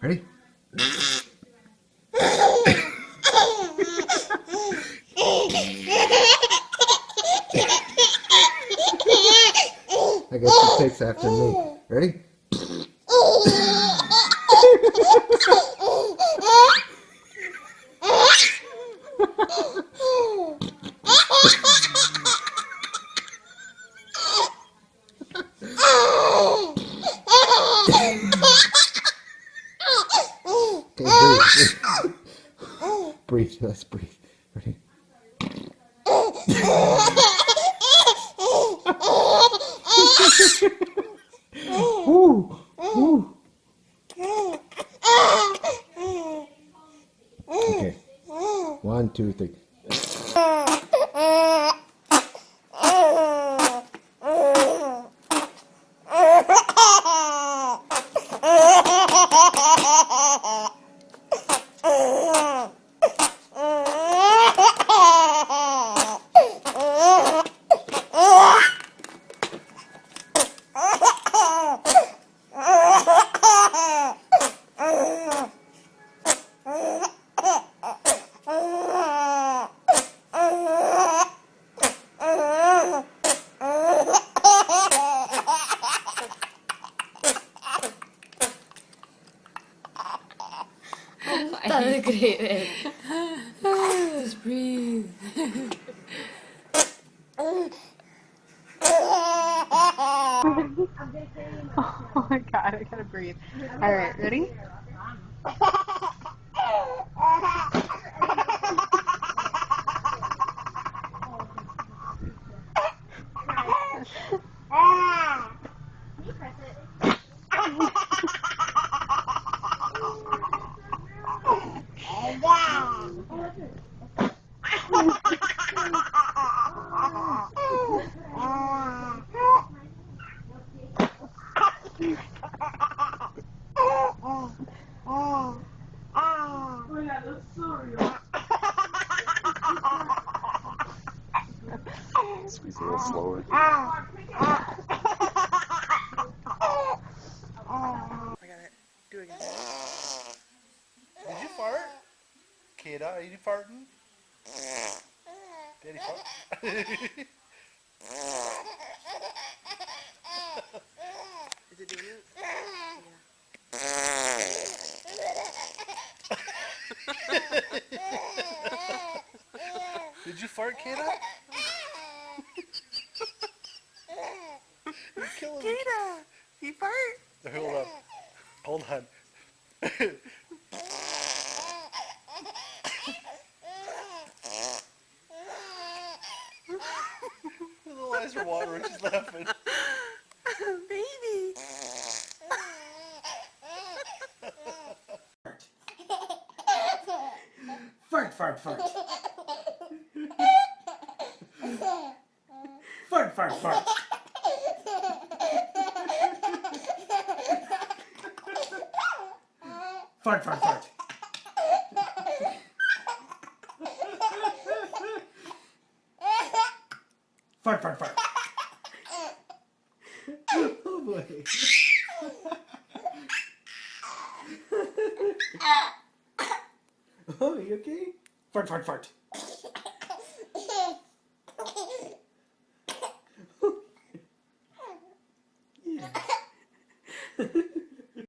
Ready? I guess she takes after me. Ready? Okay, breathe. Breathe. Let's breathe. Ready? Woo! Woo! Okay. 1, 2, 3. That was great. Just breathe. Oh my god, I gotta breathe. Alright, ready? Squeeze a little slower. I gotta do it again. Did you fart? Kid, are you farting? Daddy fart? Is it doing it? Did you fart, Kida? You're killing me. Kida, you fart? Hold on. Hold on. The little eyes are watering. She's laughing. Baby. Fart, fart, fart. Fart, fart, fart. Fart, fart, fart. Fart, fart, fart. Oh boy. Oh, you okay? Fart, fart, fart.